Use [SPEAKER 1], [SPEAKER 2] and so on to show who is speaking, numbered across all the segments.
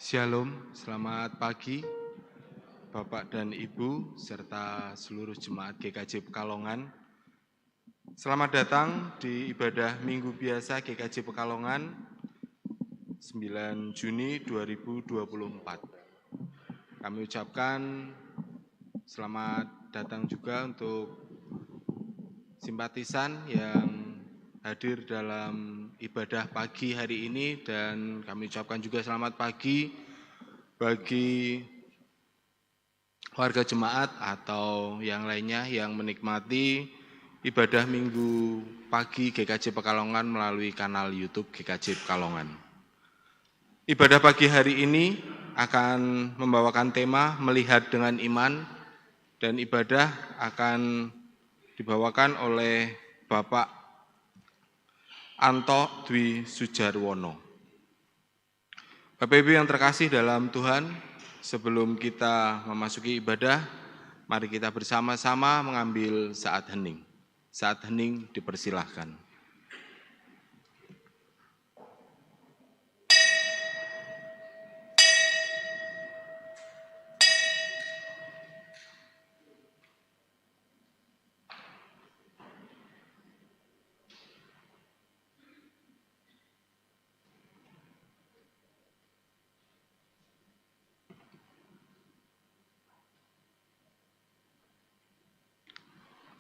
[SPEAKER 1] Shalom, selamat pagi Bapak dan Ibu serta seluruh jemaat GKJ Pekalongan. Selamat datang di ibadah Minggu Biasa GKJ Pekalongan 9 Juni 2024. Kami ucapkan selamat datang juga untuk simpatisan yang hadir dalam ibadah pagi hari ini, dan kami ucapkan juga selamat pagi bagi warga jemaat atau yang lainnya yang menikmati ibadah Minggu pagi GKJ Pekalongan melalui kanal YouTube GKJ Pekalongan. Ibadah pagi hari ini akan membawakan tema melihat dengan iman, dan ibadah akan dibawakan oleh Bapak Anto Dwi Sujarwono. Bapak Ibu yang terkasih dalam Tuhan, sebelum kita memasuki ibadah, mari kita bersama-sama mengambil saat hening. Saat hening dipersilahkan.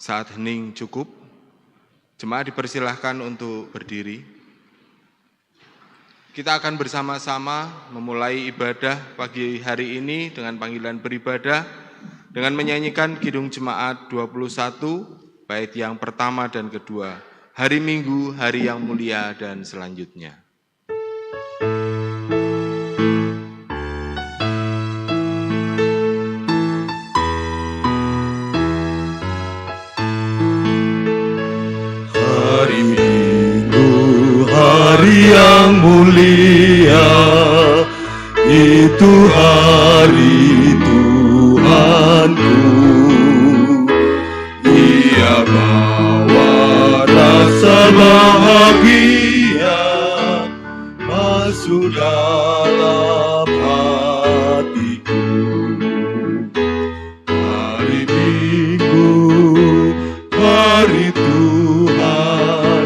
[SPEAKER 1] Saat hening cukup, jemaat dipersilahkan untuk berdiri. Kita akan bersama-sama memulai ibadah pagi hari ini dengan panggilan beribadah dengan menyanyikan Kidung Jemaat 21, bait yang pertama dan kedua, Hari Minggu, Hari yang Mulia, dan selanjutnya.
[SPEAKER 2] Hari yang mulia, itu hari Tuhanku. Ia bawa rasa bahagia masuk dalam hatiku. Hari Minggu, hari Tuhan,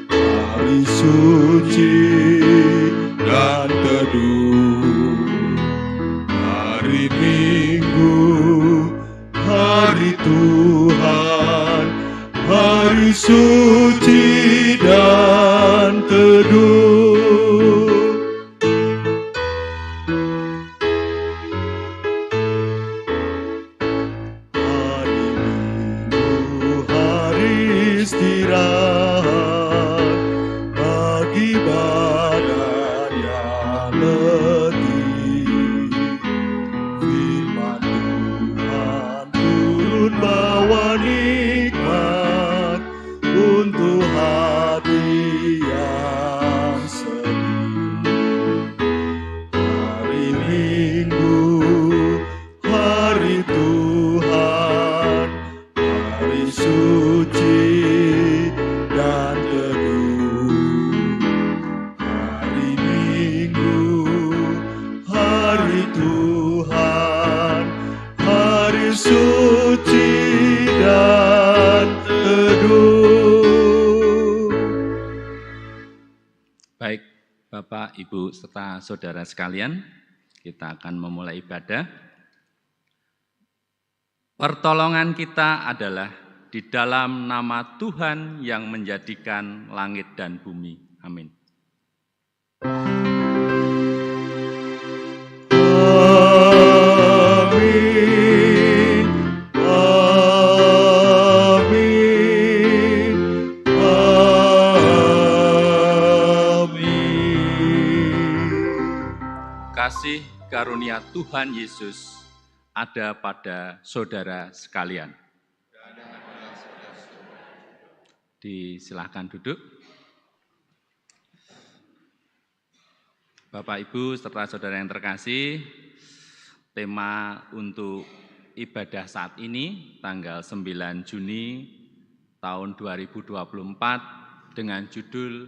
[SPEAKER 2] hari suci dan teduh. Hari Minggu, hari Tuhan, hari suci dan teduh. Hari Minggu, hari istirahat bagi badan yang letih. Firman Tuhan turun bawa nikmat untuk hati yang sedih. Hari Minggu, hari Tuhan, hari suci dan teduh. Hari Minggu, hari Tuhan, hari suci dan teduh.
[SPEAKER 3] Baik, Bapak, Ibu, serta saudara sekalian, kita akan memulai ibadah. Pertolongan kita adalah di dalam nama Tuhan yang menjadikan langit dan bumi. Amin.
[SPEAKER 2] Amin, amin, amin.
[SPEAKER 3] Kasih karunia Tuhan Yesus ada pada saudara sekalian. Disilahkan duduk. Bapak, Ibu, serta saudara yang terkasih, tema untuk ibadah saat ini tanggal 9 Juni tahun 2024 dengan judul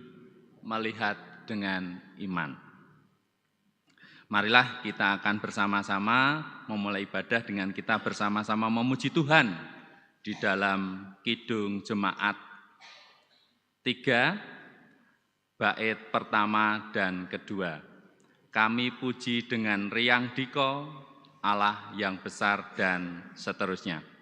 [SPEAKER 3] Melihat dengan Iman. Marilah kita akan bersama-sama memulai ibadah dengan kita bersama-sama memuji Tuhan di dalam Kidung Jemaat 3, bait pertama dan kedua. Kami puji dengan riang diko, Allah yang besar dan seterusnya.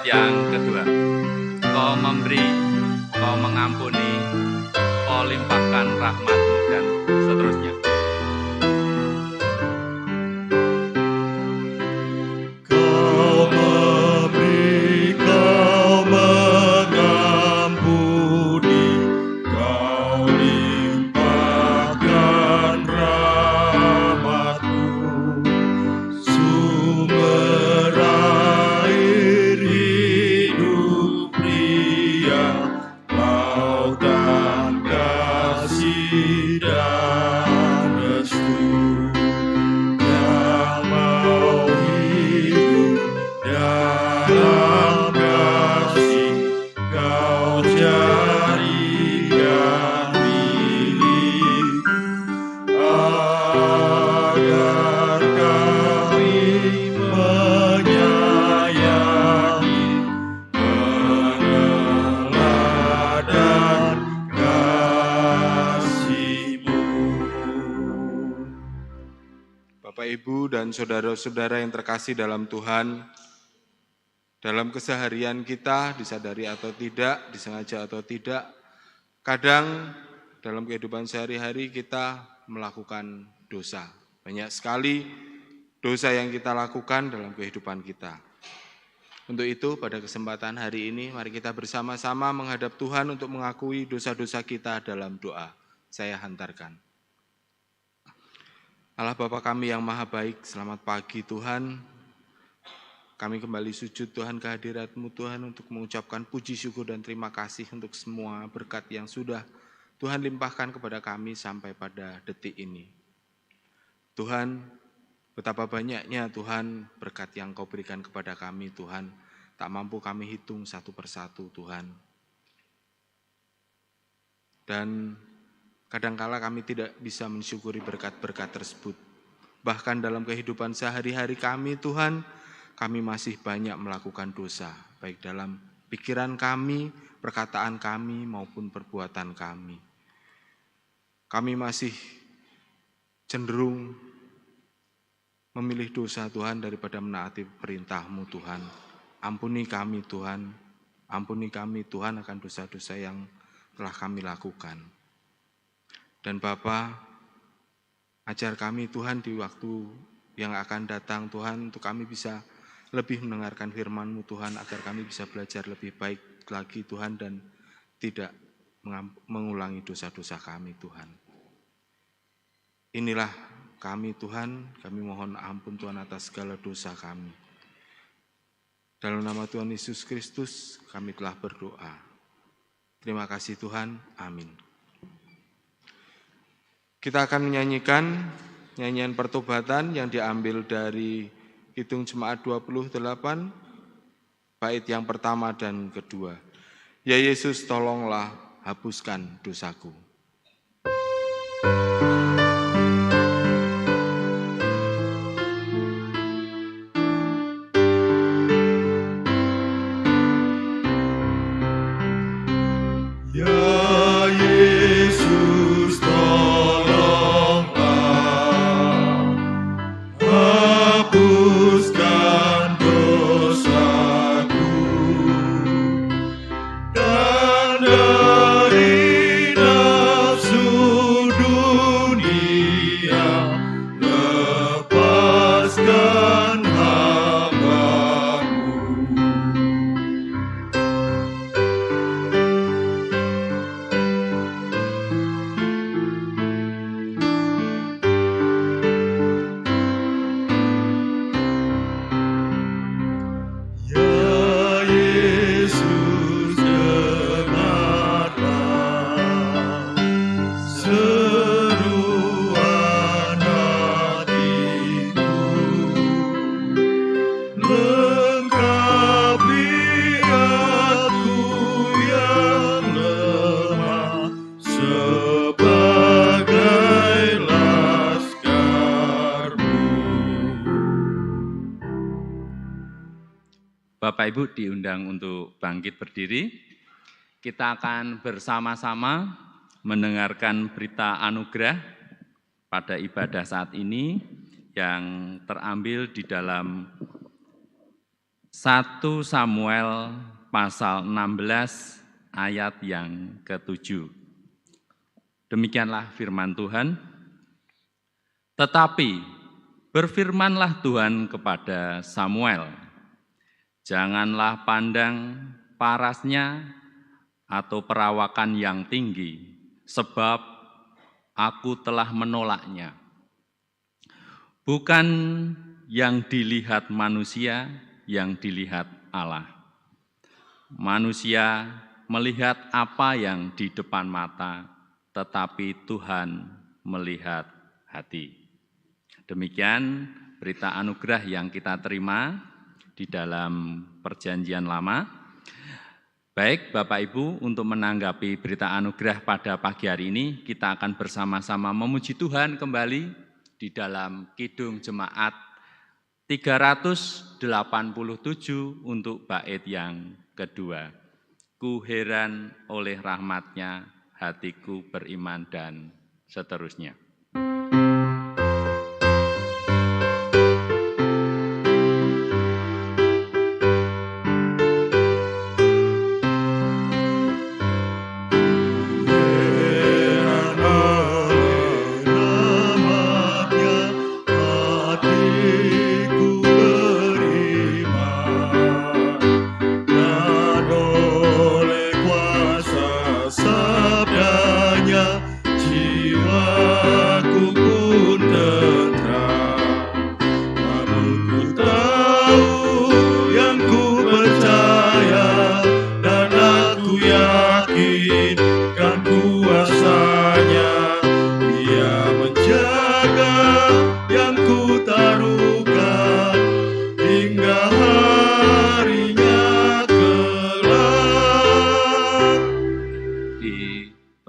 [SPEAKER 3] Yang kedua, Kau memberi, Kau mengampuni, Kau limpahkan rahmat-Mu dan seterusnya.
[SPEAKER 2] Kau memberi, Kau mengampuni, Kau limpahkan rahmat-Mu, sumber air hidup pria, lautan kasih dan restu, yang mau hidup dalam kasih, Kau jadikan milik, agar kami menyayangi, meneladan kasih-Mu.
[SPEAKER 1] Bapak, Ibu, dan saudara-saudara yang terkasih dalam Tuhan, dalam keseharian kita, disadari atau tidak, disengaja atau tidak, kadang dalam kehidupan sehari-hari kita melakukan dosa. Banyak sekali dosa yang kita lakukan dalam kehidupan kita. Untuk itu, pada kesempatan hari ini, mari kita bersama-sama menghadap Tuhan untuk mengakui dosa-dosa kita dalam doa. Saya hantarkan. Allah Bapa kami yang maha baik, selamat pagi Tuhan. Kami kembali sujud Tuhan kehadirat-Mu Tuhan untuk mengucapkan puji syukur dan terima kasih untuk semua berkat yang sudah Tuhan limpahkan kepada kami sampai pada detik ini. Tuhan, betapa banyaknya Tuhan berkat yang Kau berikan kepada kami Tuhan, tak mampu kami hitung satu persatu Tuhan. Dan kadangkala kami tidak bisa mensyukuri berkat-berkat tersebut. Bahkan dalam kehidupan sehari-hari kami Tuhan, kami masih banyak melakukan dosa, baik dalam pikiran kami, perkataan kami, maupun perbuatan kami. Kami masih cenderung memilih dosa Tuhan daripada menaati perintah-Mu Tuhan. Ampuni kami Tuhan akan dosa-dosa yang telah kami lakukan. Dan Bapa, ajar kami Tuhan di waktu yang akan datang Tuhan, untuk kami bisa lebih mendengarkan firman-Mu Tuhan, agar kami bisa belajar lebih baik lagi Tuhan, dan tidak mengulangi dosa-dosa kami Tuhan. Inilah kami Tuhan, kami mohon ampun Tuhan atas segala dosa kami. Dalam nama Tuhan Yesus Kristus kami telah berdoa. Terima kasih Tuhan, amin. Kita akan menyanyikan nyanyian pertobatan yang diambil dari Kidung Jemaat 28, bait yang pertama dan kedua. Ya Yesus, tolonglah hapuskan dosaku.
[SPEAKER 2] Ya Yesus, tolong
[SPEAKER 3] Bapak Ibu diundang untuk bangkit berdiri. Kita akan bersama-sama mendengarkan berita anugerah pada ibadah saat ini yang terambil di dalam 1 Samuel pasal 16 ayat yang ke-7. Demikianlah firman Tuhan. Tetapi berfirmanlah Tuhan kepada Samuel, janganlah pandang parasnya atau perawakan yang tinggi, sebab aku telah menolaknya. Bukan yang dilihat manusia, yang dilihat Allah. Manusia melihat apa yang di depan mata, tetapi Tuhan melihat hati. Demikian berita anugerah yang kita terima di dalam Perjanjian Lama. Baik Bapak Ibu, untuk menanggapi berita anugerah pada pagi hari ini, kita akan bersama-sama memuji Tuhan kembali di dalam Kidung Jemaat 387 untuk bait yang kedua. Ku heran oleh rahmat-Nya, hatiku beriman, dan seterusnya.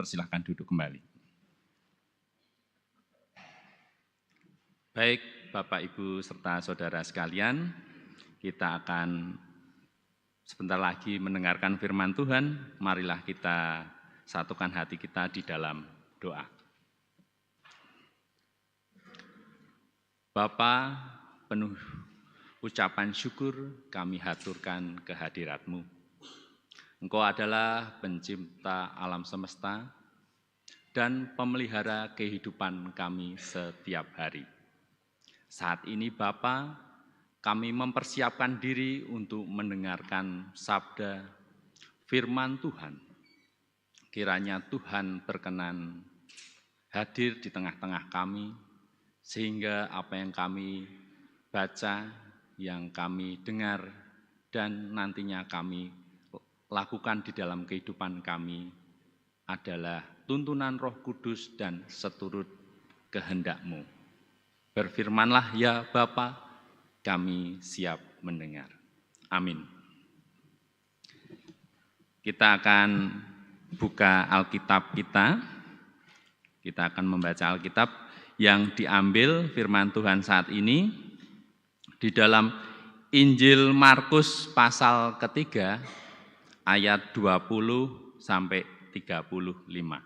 [SPEAKER 3] Silakan duduk kembali. Baik, Bapak, Ibu, serta saudara sekalian, kita akan sebentar lagi mendengarkan firman Tuhan. Marilah kita satukan hati kita di dalam doa. Bapa, penuh ucapan syukur kami haturkan kehadirat-Mu. Engkau adalah pencipta alam semesta dan pemelihara kehidupan kami setiap hari. Saat ini Bapa, kami mempersiapkan diri untuk mendengarkan sabda firman Tuhan. Kiranya Tuhan berkenan hadir di tengah-tengah kami, sehingga apa yang kami baca, yang kami dengar, dan nantinya kami lakukan di dalam kehidupan kami adalah tuntunan Roh Kudus dan seturut kehendak-Mu. Berfirmanlah ya Bapa, kami siap mendengar. Amin. Kita akan buka Alkitab kita. Kita akan membaca Alkitab yang diambil firman Tuhan saat ini di dalam Injil Markus pasal ketiga, ayat 20 sampai 35.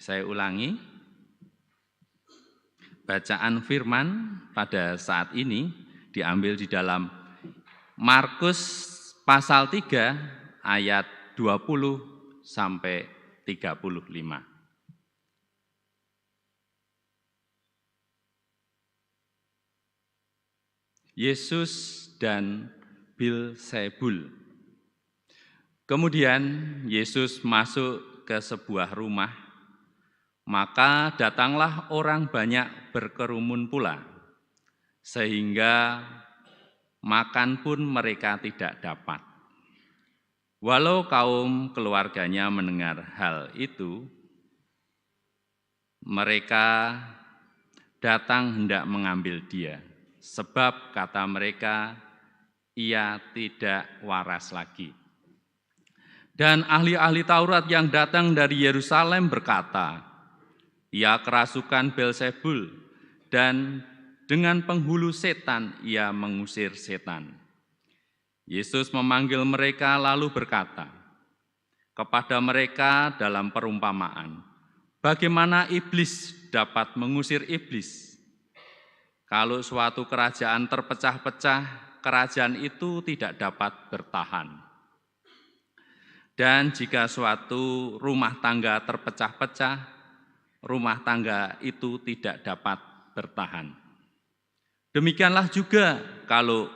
[SPEAKER 3] Saya ulangi, bacaan firman pada saat ini diambil di dalam Markus pasal 3 ayat 20 sampai 35. Yesus dan Bilzebul. Kemudian Yesus masuk ke sebuah rumah, maka datanglah orang banyak berkerumun pula, sehingga makan pun mereka tidak dapat. Walau kaum keluarganya mendengar hal itu, mereka datang hendak mengambil dia, sebab kata mereka, ia tidak waras lagi. Dan ahli-ahli Taurat yang datang dari Yerusalem berkata, ia kerasukan Belzebul dan Dengan penghulu setan ia mengusir setan. Yesus memanggil mereka lalu berkata kepada mereka dalam perumpamaan, bagaimana iblis dapat mengusir iblis? Kalau suatu kerajaan terpecah-pecah, kerajaan itu tidak dapat bertahan. Dan jika suatu rumah tangga terpecah-pecah, rumah tangga itu tidak dapat bertahan. Demikianlah juga kalau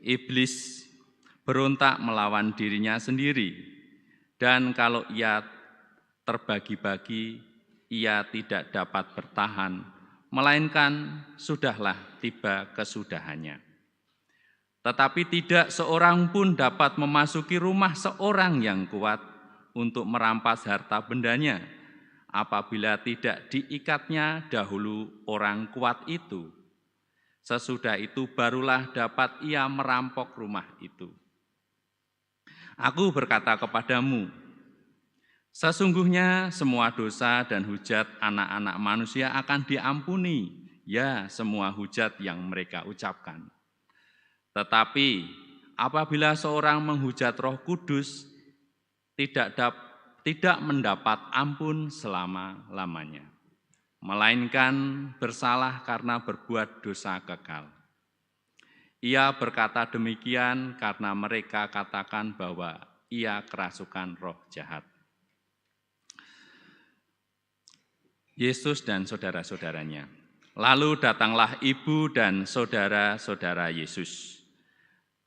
[SPEAKER 3] iblis berontak melawan dirinya sendiri, dan kalau ia terbagi-bagi, ia tidak dapat bertahan, melainkan sudahlah tiba kesudahannya. Tetapi tidak seorang pun dapat memasuki rumah seorang yang kuat untuk merampas harta bendanya, apabila tidak diikatnya dahulu orang kuat itu. Sesudah itu barulah dapat ia merampok rumah itu. Aku berkata kepadamu, sesungguhnya semua dosa dan hujat anak-anak manusia akan diampuni, ya semua hujat yang mereka ucapkan. Tetapi apabila seorang menghujat Roh Kudus, tidak mendapat ampun selama-lamanya, melainkan bersalah karena berbuat dosa kekal. Ia berkata demikian karena mereka katakan bahwa ia kerasukan roh jahat. Yesus dan saudara-saudaranya. Lalu datanglah ibu dan saudara-saudara Yesus.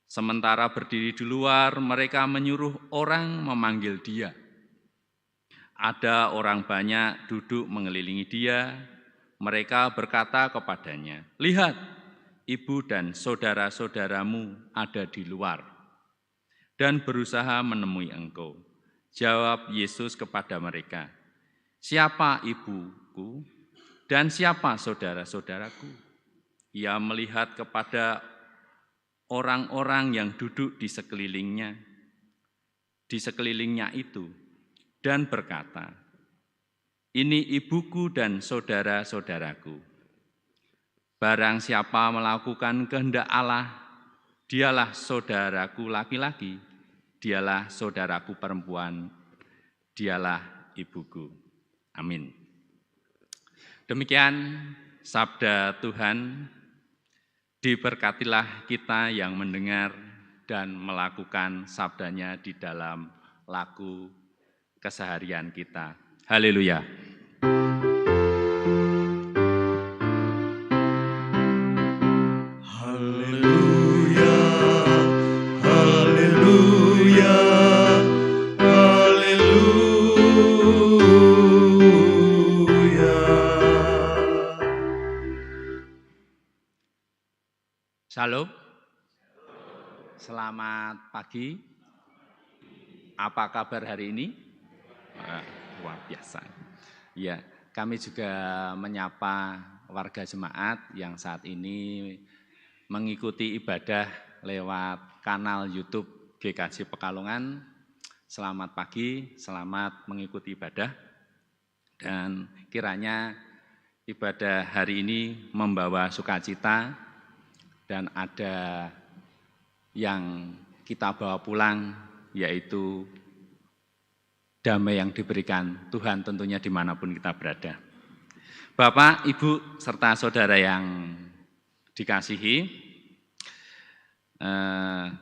[SPEAKER 3] Sementara berdiri di luar, mereka menyuruh orang memanggil dia. Ada orang banyak duduk mengelilingi dia. Mereka berkata kepadanya, lihat, ibu dan saudara-saudaramu ada di luar dan berusaha menemui engkau. Jawab Yesus kepada mereka, siapa ibuku dan siapa saudara-saudaraku? Ia melihat kepada orang-orang yang duduk di sekelilingnya itu, dan berkata, ini ibuku dan saudara-saudaraku. Barang siapa melakukan kehendak Allah, dialah saudaraku laki-laki, dialah saudaraku perempuan, dialah ibuku. Amin. Demikian sabda Tuhan, diberkatilah kita yang mendengar dan melakukan sabdanya di dalam laku keseharian kita. Haleluya.
[SPEAKER 2] Haleluya, haleluya, haleluya.
[SPEAKER 3] Shalom. Selamat pagi. Apa kabar hari ini? Luar biasa. Ya, kami juga menyapa warga jemaat yang saat ini mengikuti ibadah lewat kanal YouTube GKJ Pekalongan. Selamat pagi, selamat mengikuti ibadah. Dan kiranya ibadah hari ini membawa sukacita dan ada yang kita bawa pulang, yaitu damai yang diberikan Tuhan tentunya dimanapun kita berada. Bapak, Ibu, serta saudara yang dikasihi,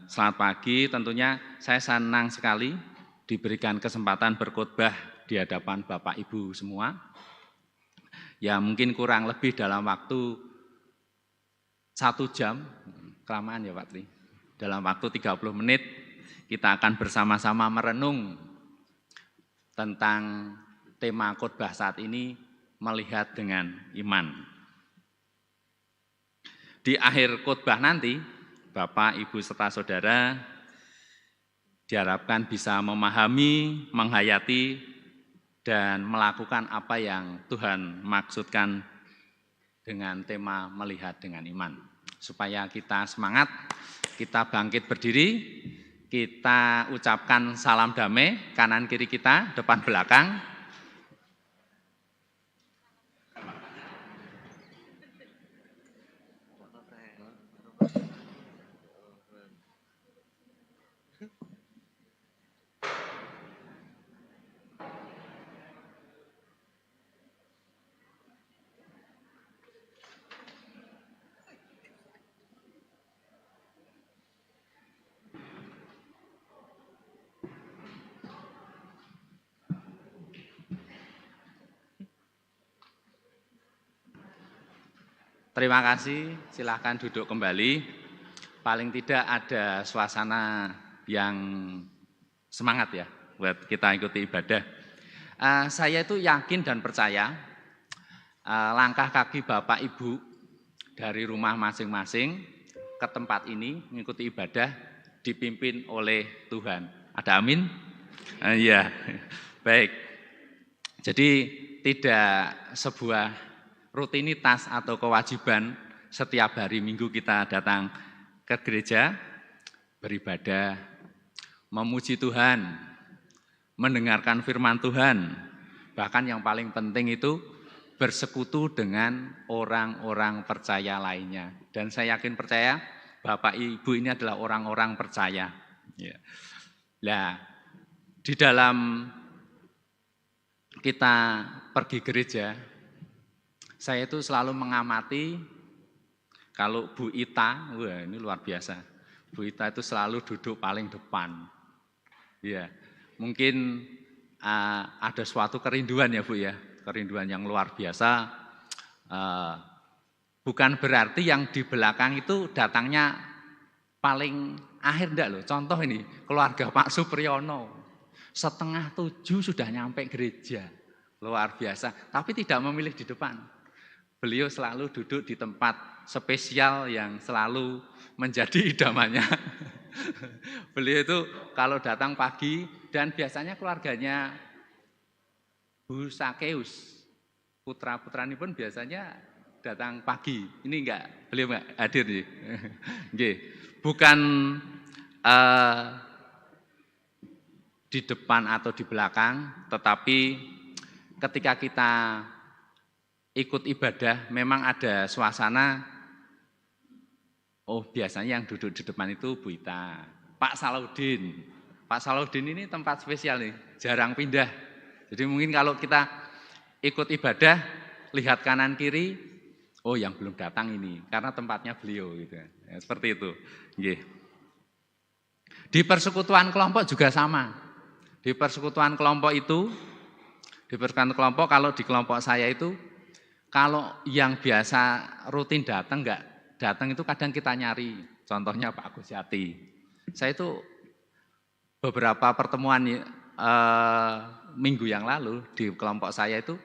[SPEAKER 3] selamat pagi. Tentunya saya senang sekali diberikan kesempatan berkhotbah di hadapan Bapak, Ibu semua. Ya mungkin kurang lebih dalam waktu 1 jam, kelamaan ya Pak Tri. Dalam waktu 30 menit kita akan bersama-sama merenung tentang tema khotbah saat ini, melihat dengan iman. Di akhir khotbah nanti, Bapak, Ibu, serta saudara diharapkan bisa memahami, menghayati, dan melakukan apa yang Tuhan maksudkan dengan tema melihat dengan iman. Supaya kita semangat, kita bangkit berdiri, kita ucapkan salam damai, kanan kiri kita, depan belakang. Terima kasih, silahkan duduk kembali. Paling tidak ada suasana yang semangat ya buat kita ikuti ibadah. Saya itu yakin dan percaya langkah kaki Bapak Ibu dari rumah masing-masing ke tempat ini mengikuti ibadah dipimpin oleh Tuhan. Ada amin? Iya, baik. Jadi tidak sebuah rutinitas atau kewajiban setiap hari Minggu kita datang ke gereja, beribadah, memuji Tuhan, mendengarkan firman Tuhan, bahkan yang paling penting itu bersekutu dengan orang-orang percaya lainnya. Dan saya yakin percaya Bapak Ibu ini adalah orang-orang percaya. Nah, di dalam kita pergi gereja, saya itu selalu mengamati kalau Bu Ita, wah ini luar biasa. Bu Ita itu selalu duduk paling depan. Ya, mungkin ada suatu kerinduan ya Bu ya, kerinduan yang luar biasa. Bukan berarti yang di belakang itu datangnya paling akhir enggak loh. Contoh ini, keluarga Pak Supriyono, 6:30 sudah nyampe gereja. Luar biasa, tapi tidak memilih di depan. Beliau selalu duduk di tempat spesial yang selalu menjadi idamannya. Beliau itu kalau datang pagi dan biasanya keluarganya Bu Sakeus, putra-putrani pun biasanya datang pagi. Ini beliau enggak hadir nih. Nggih. Bukan di depan atau di belakang, tetapi ketika kita ikut ibadah memang ada suasana. Oh, biasanya yang duduk di depan itu Bu Ita, Pak Salahuddin. Pak Salahuddin ini tempat spesial nih, jarang pindah. Jadi mungkin kalau kita ikut ibadah, lihat kanan kiri, oh yang belum datang ini, karena tempatnya beliau gitu. Ya, seperti itu. Nggih. Di persekutuan kelompok juga sama. Di persekutuan kelompok itu, kalau di kelompok saya itu, kalau yang biasa rutin datang enggak datang itu kadang kita nyari. Contohnya Pak Agus Yati. Saya itu beberapa pertemuan minggu yang lalu di kelompok saya itu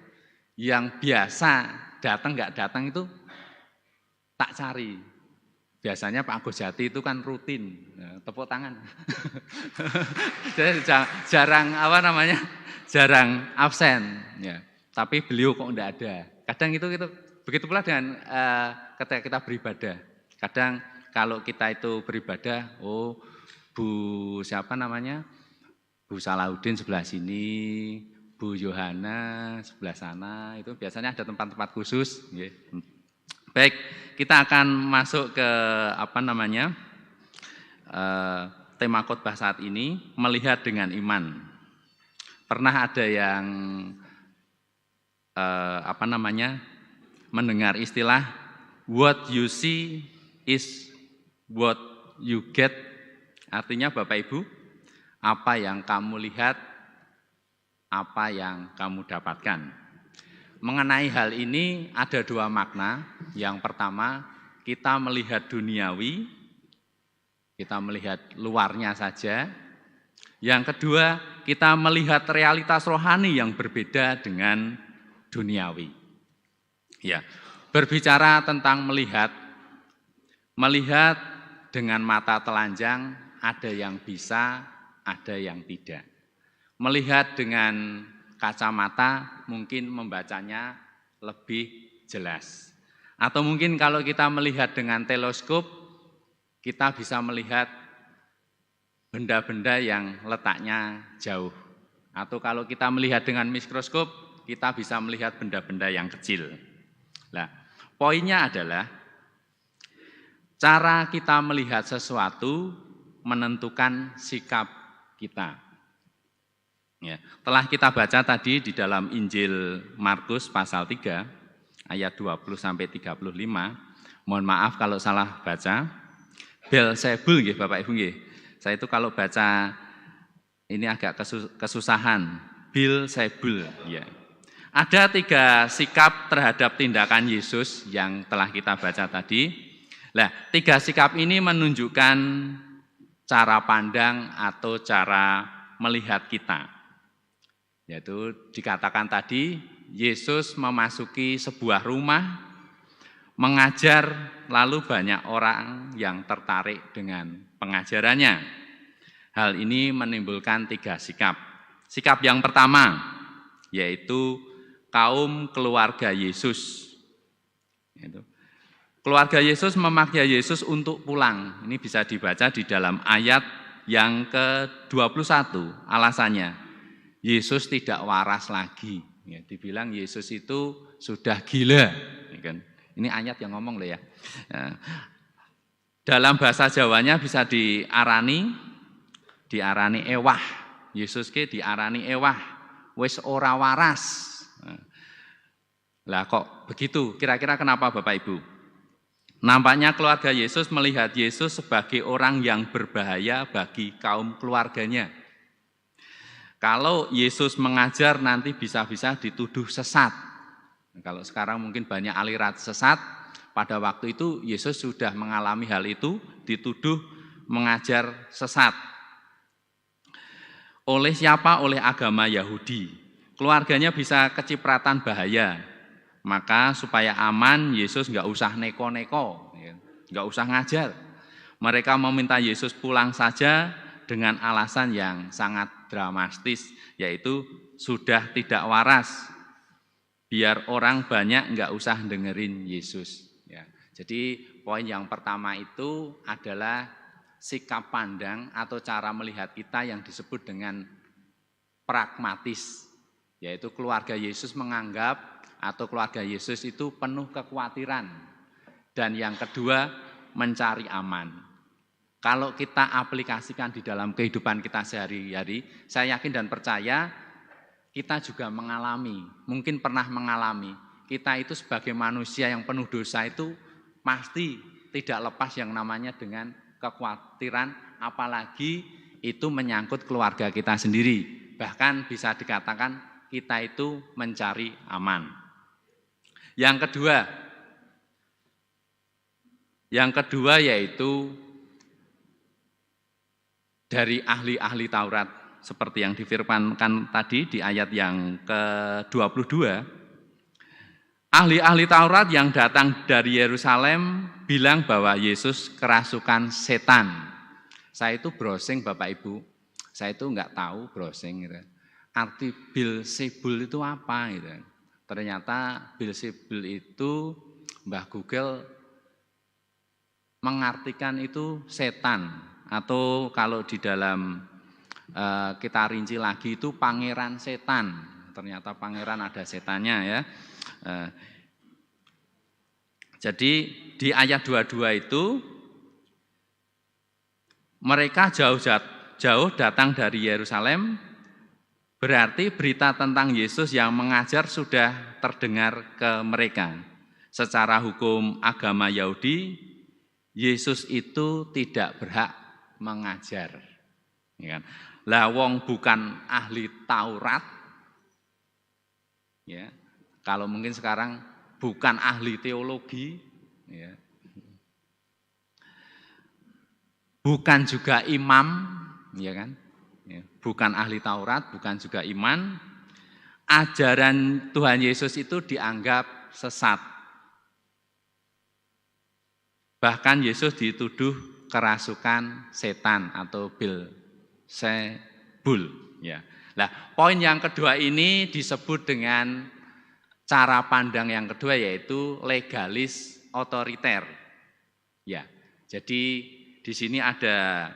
[SPEAKER 3] yang biasa datang enggak datang itu tak cari. Biasanya Pak Agus Yati itu kan rutin, tepuk tangan. Jadi jarang jarang absen. Ya. Tapi beliau kok enggak ada. Kadang itu begitu pula dengan ketika kita beribadah. Kadang kalau kita itu beribadah, oh Bu Salahuddin sebelah sini, Bu Yohana sebelah sana, itu biasanya ada tempat-tempat khusus. Baik, kita akan masuk ke tema khotbah saat ini, melihat dengan iman. Pernah ada yang mendengar istilah what you see is what you get. Artinya Bapak Ibu, apa yang kamu lihat, apa yang kamu dapatkan. Mengenai hal ini ada dua makna. Yang pertama, kita melihat duniawi, kita melihat luarnya saja. Yang kedua, kita melihat realitas rohani yang berbeda dengan duniawi. Ya, berbicara tentang melihat dengan mata telanjang ada yang bisa, ada yang tidak. Melihat dengan kacamata mungkin membacanya lebih jelas. Atau mungkin kalau kita melihat dengan teleskop, kita bisa melihat benda-benda yang letaknya jauh. Atau kalau kita melihat dengan mikroskop, kita bisa melihat benda-benda yang kecil. Nah, poinnya adalah cara kita melihat sesuatu menentukan sikap kita. Ya, telah kita baca tadi di dalam Injil Markus pasal 3 ayat 20 sampai 35. Mohon maaf kalau salah baca. Beelzebul nggih Bapak Ibu nggih. Saya itu kalau baca ini agak kesusahan. Beelzebul ya. Ada 3 sikap terhadap tindakan Yesus yang telah kita baca tadi. Nah, 3 sikap ini menunjukkan cara pandang atau cara melihat kita. Yaitu dikatakan tadi, Yesus memasuki sebuah rumah, mengajar, lalu banyak orang yang tertarik dengan pengajarannya. Hal ini menimbulkan 3 sikap. Sikap yang pertama, yaitu kaum keluarga Yesus. Keluarga Yesus memaksa Yesus untuk pulang. Ini bisa dibaca di dalam ayat yang ke-21. Alasannya, Yesus tidak waras lagi. Ya, dibilang Yesus itu sudah gila. Ini ayat yang ngomong loh ya. Dalam bahasa Jawanya bisa diarani ewah. Yesus ke diarani ewah. Wis ora waras. Lah kok begitu? Kira-kira kenapa Bapak Ibu? Nampaknya keluarga Yesus melihat Yesus sebagai orang yang berbahaya bagi kaum keluarganya. Kalau Yesus mengajar nanti bisa-bisa dituduh sesat. Kalau sekarang mungkin banyak aliran sesat, pada waktu itu Yesus sudah mengalami hal itu, dituduh mengajar sesat. Oleh siapa? Oleh agama Yahudi. Keluarganya bisa kecipratan bahaya. Maka supaya aman, Yesus nggak usah neko-neko, nggak usah ngajar. Mereka meminta Yesus pulang saja dengan alasan yang sangat dramatis, yaitu sudah tidak waras. Biar orang banyak nggak usah dengerin Yesus. Ya. Jadi poin yang pertama itu adalah sikap pandang atau cara melihat kita yang disebut dengan pragmatis, yaitu keluarga Yesus menganggap atau keluarga Yesus itu penuh kekhawatiran. Dan yang kedua, mencari aman. Kalau kita aplikasikan di dalam kehidupan kita sehari-hari, saya yakin dan percaya kita juga mengalami, mungkin pernah mengalami. Kita itu sebagai manusia yang penuh dosa itu pasti tidak lepas yang namanya dengan kekhawatiran, apalagi itu menyangkut keluarga kita sendiri. Bahkan bisa dikatakan kita itu mencari aman. Yang kedua yaitu dari ahli-ahli Taurat, seperti yang difirmankan tadi di ayat yang ke-22. Ahli-ahli Taurat yang datang dari Yerusalem bilang bahwa Yesus kerasukan setan. Saya itu browsing Bapak Ibu, saya itu enggak tahu browsing gitu. Arti Beelzebul itu apa gitu. Ternyata Beelzebul itu Mbah Google mengartikan itu setan, atau kalau di dalam kita rinci lagi itu pangeran setan. Ternyata pangeran ada setannya ya. Jadi di ayat 22 itu mereka jauh datang dari Yerusalem. Berarti berita tentang Yesus yang mengajar sudah terdengar ke mereka. Secara hukum agama Yahudi, Yesus itu tidak berhak mengajar. Ya kan? Lah wong bukan ahli Taurat, ya. Kalau mungkin sekarang bukan ahli teologi, ya. Bukan juga imam, ya kan? Bukan ahli Taurat, bukan juga iman. Ajaran Tuhan Yesus itu dianggap sesat. Bahkan Yesus dituduh kerasukan setan atau Beelzebul. Ya. Nah, poin yang kedua ini disebut dengan cara pandang yang kedua, yaitu legalis otoriter. Ya, jadi di sini ada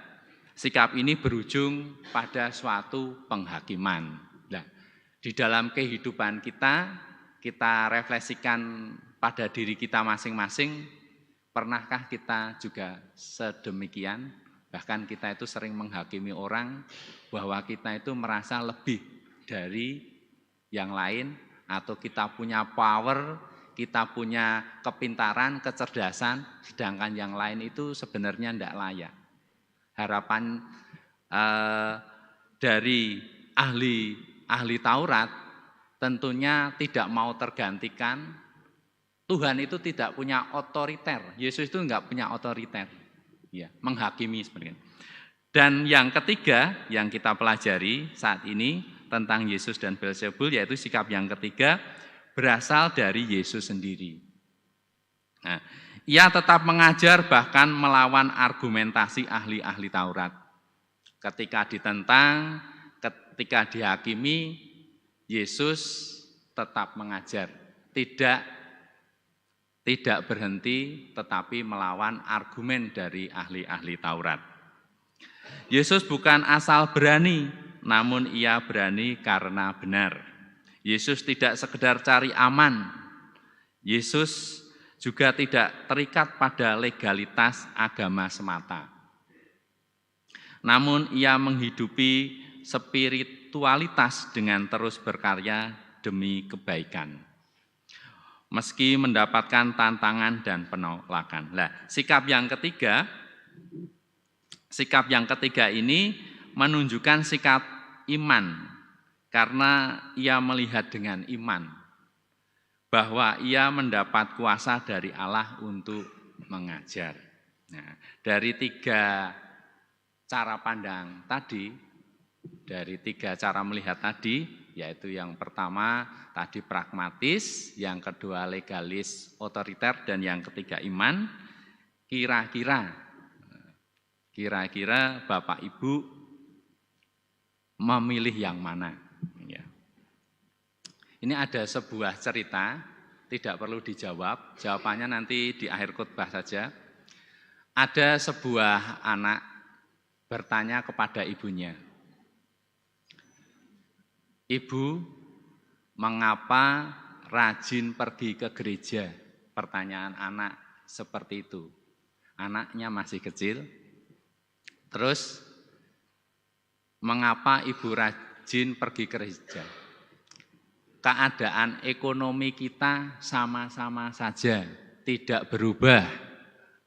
[SPEAKER 3] sikap ini berujung pada suatu penghakiman. Nah, di dalam kehidupan kita refleksikan pada diri kita masing-masing, pernahkah kita juga sedemikian? Bahkan kita itu sering menghakimi orang bahwa kita itu merasa lebih dari yang lain, atau kita punya power, kita punya kepintaran, kecerdasan, sedangkan yang lain itu sebenarnya tidak layak. Harapan dari ahli Taurat tentunya tidak mau tergantikan. Tuhan itu tidak punya otoriter. Yesus itu enggak punya otoriter. Ya, menghakimi sebenarnya. Dan yang ketiga yang kita pelajari saat ini tentang Yesus dan Beelzebul, yaitu sikap yang ketiga berasal dari Yesus sendiri. Nah, ia tetap mengajar bahkan melawan argumentasi ahli-ahli Taurat. Ketika ditentang, ketika dihakimi, Yesus tetap mengajar, tidak berhenti tetapi melawan argumen dari ahli-ahli Taurat. Yesus bukan asal berani, namun ia berani karena benar. Yesus tidak sekedar cari aman. Yesus juga tidak terikat pada legalitas agama semata. Namun ia menghidupi spiritualitas dengan terus berkarya demi kebaikan. Meski mendapatkan tantangan dan penolakan. Nah, sikap yang ketiga ini menunjukkan sikap iman, karena ia melihat dengan iman bahwa ia mendapat kuasa dari Allah untuk mengajar. Nah, dari tiga cara pandang tadi, dari tiga cara melihat tadi, yaitu yang pertama tadi pragmatis, yang kedua legalis otoriter, dan yang ketiga iman. Kira-kira Bapak Ibu memilih yang mana? Ya. Ini ada sebuah cerita, tidak perlu dijawab, jawabannya nanti di akhir khotbah saja. Ada sebuah anak bertanya kepada ibunya, "Ibu, mengapa rajin pergi ke gereja?" Pertanyaan anak seperti itu. Anaknya masih kecil. Terus, mengapa ibu rajin pergi ke gereja? Keadaan ekonomi kita sama-sama saja, tidak berubah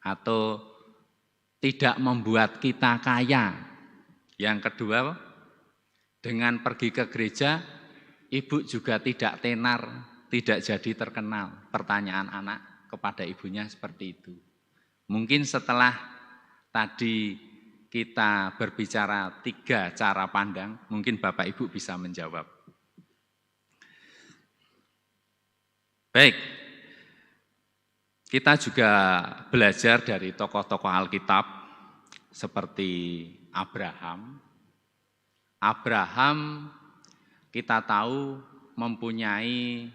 [SPEAKER 3] atau tidak membuat kita kaya. Yang kedua, dengan pergi ke gereja, ibu juga tidak tenar, tidak jadi terkenal. Pertanyaan anak kepada ibunya seperti itu. Mungkin setelah tadi kita berbicara tiga cara pandang, mungkin Bapak Ibu bisa menjawab. Baik, kita juga belajar dari tokoh-tokoh Alkitab seperti Abraham. Abraham kita tahu mempunyai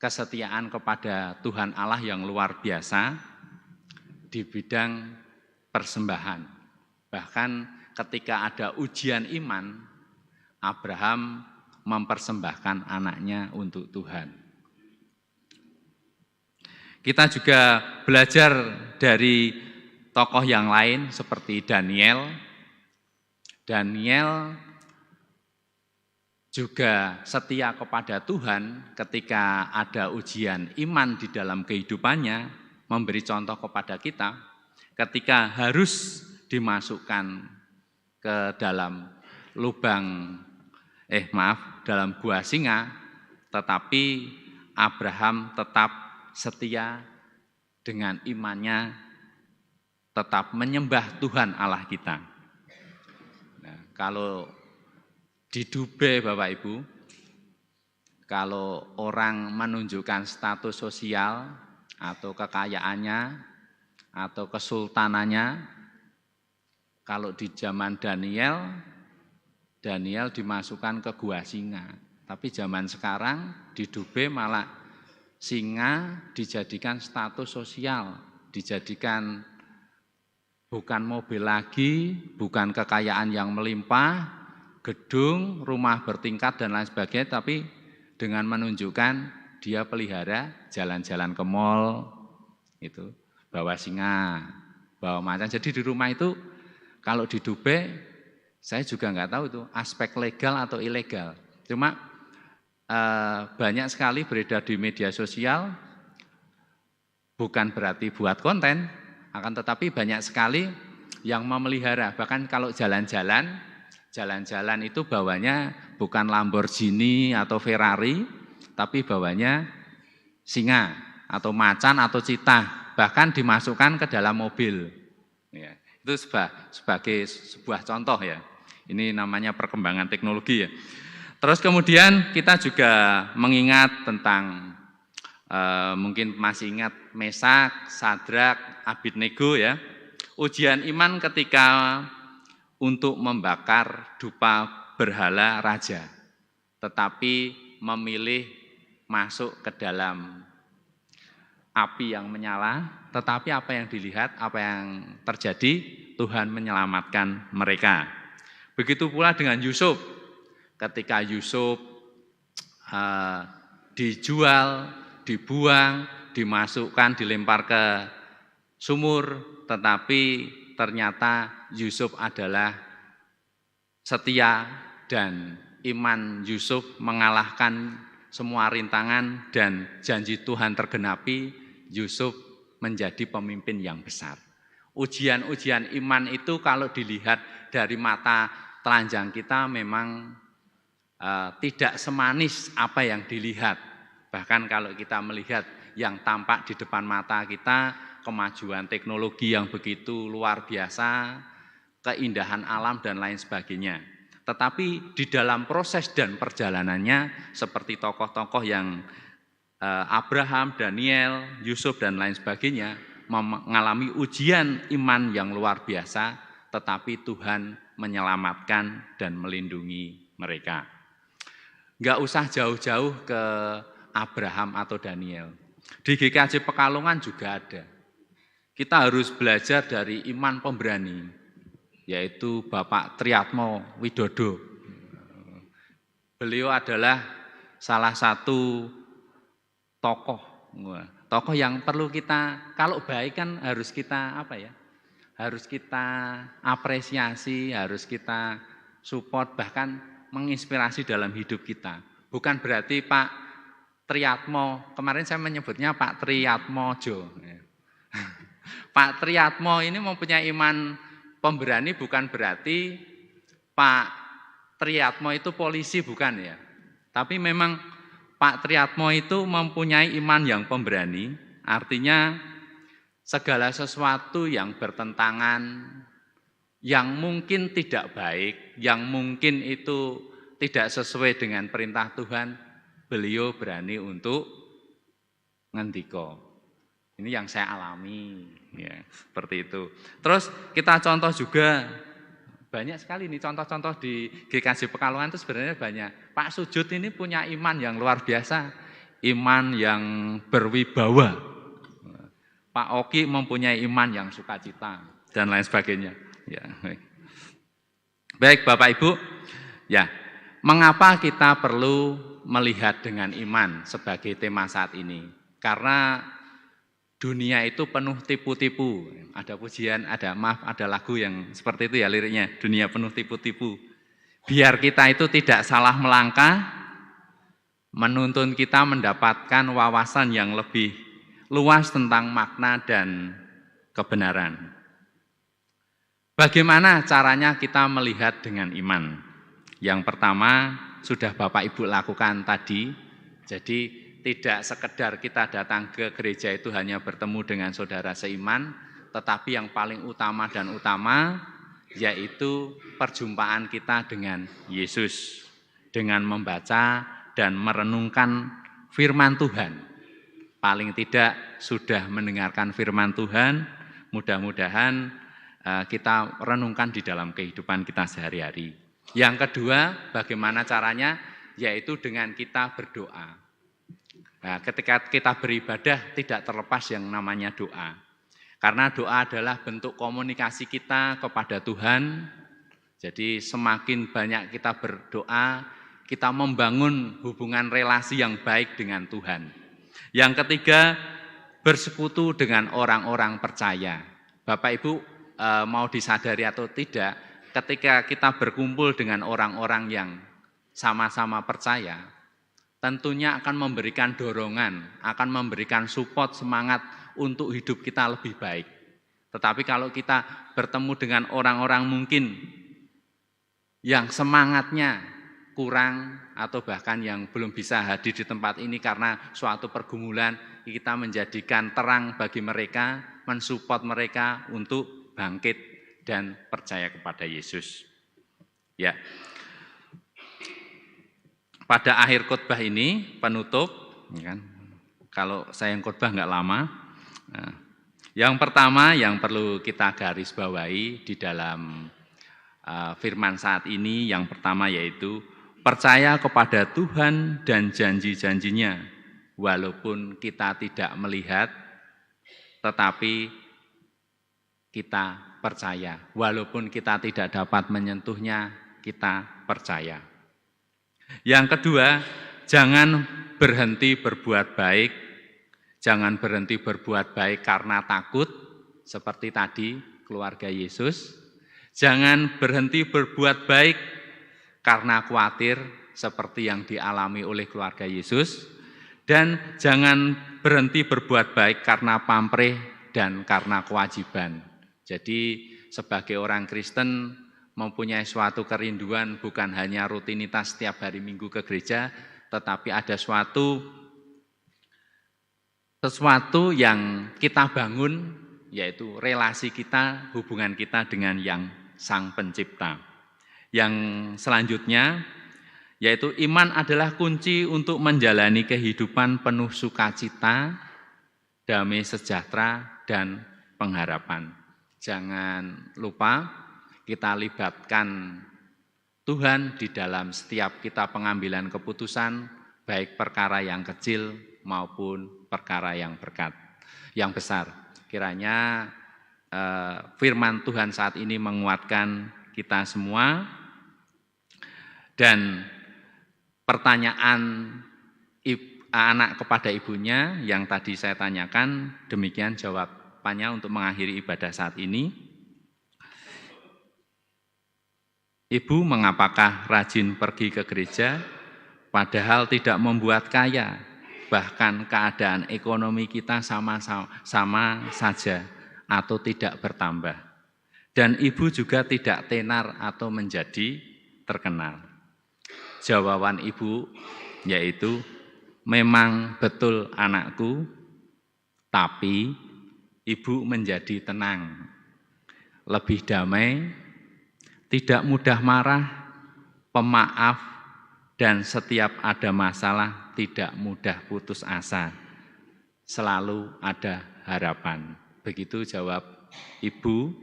[SPEAKER 3] kesetiaan kepada Tuhan Allah yang luar biasa di bidang persembahan. Bahkan ketika ada ujian iman, Abraham mempersembahkan anaknya untuk Tuhan. Kita juga belajar dari tokoh yang lain seperti Daniel. Daniel juga setia kepada Tuhan ketika ada ujian iman di dalam kehidupannya, memberi contoh kepada kita ketika harus dimasukkan ke dalam dalam gua singa, tetapi Abraham tetap setia dengan imannya, tetap menyembah Tuhan Allah kita. Nah, kalau di Dubai Bapak Ibu, kalau orang menunjukkan status sosial atau kekayaannya atau kesultanannya, kalau di zaman Daniel dimasukkan ke gua singa. Tapi zaman sekarang di Dubai malah singa dijadikan status sosial, dijadikan bukan mobil lagi, bukan kekayaan yang melimpah, gedung, rumah bertingkat dan lain sebagainya, tapi dengan menunjukkan dia pelihara jalan-jalan ke mall, itu bawa singa, bawa macan. Jadi di rumah itu kalau di Dubai, saya juga nggak tahu itu aspek legal atau ilegal. Cuma banyak sekali beredar di media sosial, bukan berarti buat konten, akan tetapi banyak sekali yang memelihara. Bahkan kalau jalan-jalan itu bawanya bukan Lamborghini atau Ferrari, tapi bawanya singa atau macan atau citah, bahkan dimasukkan ke dalam mobil. Ya, itu sebagai sebuah contoh ya. Ini namanya perkembangan teknologi ya. Terus kemudian kita juga mengingat tentang mungkin masih ingat Mesak, Sadrak, Abednego ya. Ujian iman ketika untuk membakar dupa berhala raja, tetapi memilih masuk ke dalam api yang menyala, tetapi apa yang dilihat, apa yang terjadi, Tuhan menyelamatkan mereka. Begitu pula dengan Yusuf, ketika Yusuf dijual, dibuang, dimasukkan, dilempar ke sumur, tetapi ternyata Yusuf adalah setia dan iman Yusuf mengalahkan semua rintangan dan janji Tuhan tergenapi, Yusuf menjadi pemimpin yang besar. Ujian-ujian iman itu kalau dilihat dari mata telanjang kita memang tidak semanis apa yang dilihat. Bahkan kalau kita melihat yang tampak di depan mata kita, kemajuan teknologi yang begitu luar biasa, keindahan alam dan lain sebagainya. Tetapi di dalam proses dan perjalanannya seperti tokoh-tokoh yang Abraham, Daniel, Yusuf dan lain sebagainya mengalami ujian iman yang luar biasa, tetapi Tuhan menyelamatkan dan melindungi mereka. Enggak usah jauh-jauh ke Abraham atau Daniel. Di GKJ Pekalongan juga ada. Kita harus belajar dari iman pemberani, yaitu Bapak Triatmo Widodo. Beliau adalah salah satu tokoh yang perlu kita, kalau baik kan harus kita harus kita apresiasi, harus kita support, bahkan menginspirasi dalam hidup kita. Bukan berarti Pak Triatmo, kemarin saya menyebutnya Pak Triatmojo. Pak Triatmo ini mempunyai iman pemberani, bukan berarti Pak Triatmo itu polisi, bukan ya. Tapi memang Pak Triatmo itu mempunyai iman yang pemberani, artinya segala sesuatu yang bertentangan, yang mungkin tidak baik, yang mungkin itu tidak sesuai dengan perintah Tuhan, beliau berani untuk ngendiko. Ini yang saya alami, ya, seperti itu. Terus kita contoh juga, banyak sekali nih contoh-contoh di GKJ Pekalongan itu sebenarnya banyak. Pak Sujud ini punya iman yang luar biasa, iman yang berwibawa. Pak Oki mempunyai iman yang sukacita dan lain sebagainya. Ya, baik Bapak Ibu, ya, mengapa kita perlu melihat dengan iman sebagai tema saat ini? Karena dunia itu penuh tipu-tipu. Ada pujian, ada lagu yang seperti itu ya liriknya. Dunia penuh tipu-tipu. Biar kita itu tidak salah melangkah, menuntun kita mendapatkan wawasan yang lebih luas tentang makna dan kebenaran. Bagaimana caranya kita melihat dengan iman? Yang pertama sudah Bapak Ibu lakukan tadi. Jadi tidak sekedar kita datang ke gereja itu hanya bertemu dengan saudara seiman, tetapi yang paling utama dan utama yaitu perjumpaan kita dengan Yesus, dengan membaca dan merenungkan firman Tuhan. Paling tidak sudah mendengarkan firman Tuhan, mudah-mudahan kita renungkan di dalam kehidupan kita sehari-hari. Yang kedua, bagaimana caranya? Yaitu dengan kita berdoa. Nah, ketika kita beribadah tidak terlepas yang namanya doa. Karena doa adalah bentuk komunikasi kita kepada Tuhan. Jadi semakin banyak kita berdoa, kita membangun hubungan relasi yang baik dengan Tuhan. Yang ketiga, bersekutu dengan orang-orang percaya. Bapak Ibu mau disadari atau tidak, ketika kita berkumpul dengan orang-orang yang sama-sama percaya, tentunya akan memberikan dorongan, akan memberikan support, semangat untuk hidup kita lebih baik. Tetapi kalau kita bertemu dengan orang-orang mungkin yang semangatnya kurang atau bahkan yang belum bisa hadir di tempat ini karena suatu pergumulan, kita menjadikan terang bagi mereka, mensupport mereka untuk bangkit dan percaya kepada Yesus. Ya. Pada akhir khotbah ini, penutup, ya kan, kalau saya yang khotbah nggak lama. Nah, yang pertama yang perlu kita garis bawahi di dalam firman saat ini, yang pertama yaitu percaya kepada Tuhan dan janji-janjinya, walaupun kita tidak melihat, tetapi kita percaya. Walaupun kita tidak dapat menyentuhnya, kita percaya. Yang kedua, jangan berhenti berbuat baik. Jangan berhenti berbuat baik karena takut, seperti tadi keluarga Yesus. Jangan berhenti berbuat baik karena khawatir, seperti yang dialami oleh keluarga Yesus. Dan jangan berhenti berbuat baik karena pamrih dan karena kewajiban. Jadi sebagai orang Kristen mempunyai suatu kerinduan, bukan hanya rutinitas setiap hari Minggu ke gereja, tetapi ada sesuatu yang kita bangun, yaitu relasi kita, hubungan kita dengan yang Sang Pencipta. Yang selanjutnya, yaitu iman adalah kunci untuk menjalani kehidupan penuh sukacita, damai sejahtera, dan pengharapan. Jangan lupa kita libatkan Tuhan di dalam setiap kita pengambilan keputusan, baik perkara yang kecil maupun perkara yang besar. Kiranya firman Tuhan saat ini menguatkan kita semua. Dan pertanyaan anak kepada ibunya yang tadi saya tanyakan, demikian jawabannya untuk mengakhiri ibadah saat ini. Ibu, mengapakah rajin pergi ke gereja, padahal tidak membuat kaya, bahkan keadaan ekonomi kita sama saja atau tidak bertambah. Dan ibu juga tidak tenar atau menjadi terkenal. Jawaban ibu yaitu, memang betul anakku, tapi ibu menjadi tenang, lebih damai, tidak mudah marah, pemaaf, dan setiap ada masalah tidak mudah putus asa. Selalu ada harapan. Begitu jawab ibu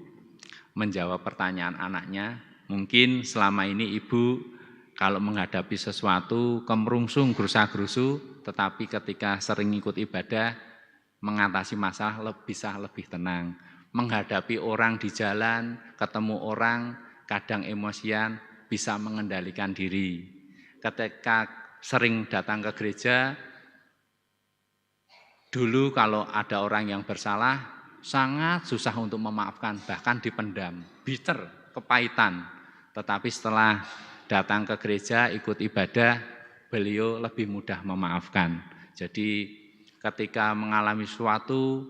[SPEAKER 3] menjawab pertanyaan anaknya. Mungkin selama ini ibu kalau menghadapi sesuatu kemerungsung, gerusa-gerusu, tetapi ketika sering ikut ibadah, mengatasi masalah bisa lebih tenang. Menghadapi orang di jalan, ketemu orang, kadang emosian, bisa mengendalikan diri. Ketika sering datang ke gereja, dulu kalau ada orang yang bersalah, sangat susah untuk memaafkan, bahkan dipendam, bitter, kepahitan. Tetapi setelah datang ke gereja, ikut ibadah, beliau lebih mudah memaafkan. Jadi ketika mengalami suatu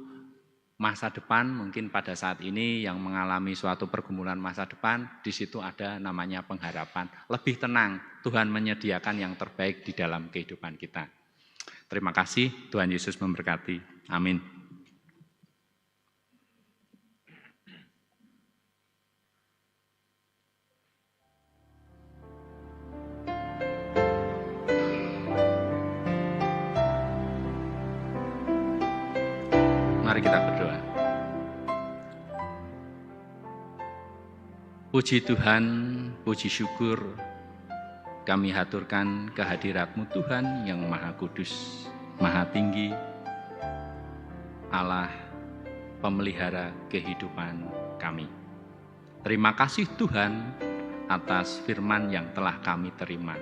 [SPEAKER 3] masa depan, mungkin pada saat ini yang mengalami suatu pergumulan masa depan, di situ ada namanya pengharapan. Lebih tenang, Tuhan menyediakan yang terbaik di dalam kehidupan kita. Terima kasih, Tuhan Yesus memberkati. Amin. Mari kita berdoa. Puji Tuhan, puji syukur, kami haturkan kehadirat-Mu Tuhan yang Maha Kudus, Maha Tinggi, Allah pemelihara kehidupan kami. Terima kasih Tuhan atas firman yang telah kami terima.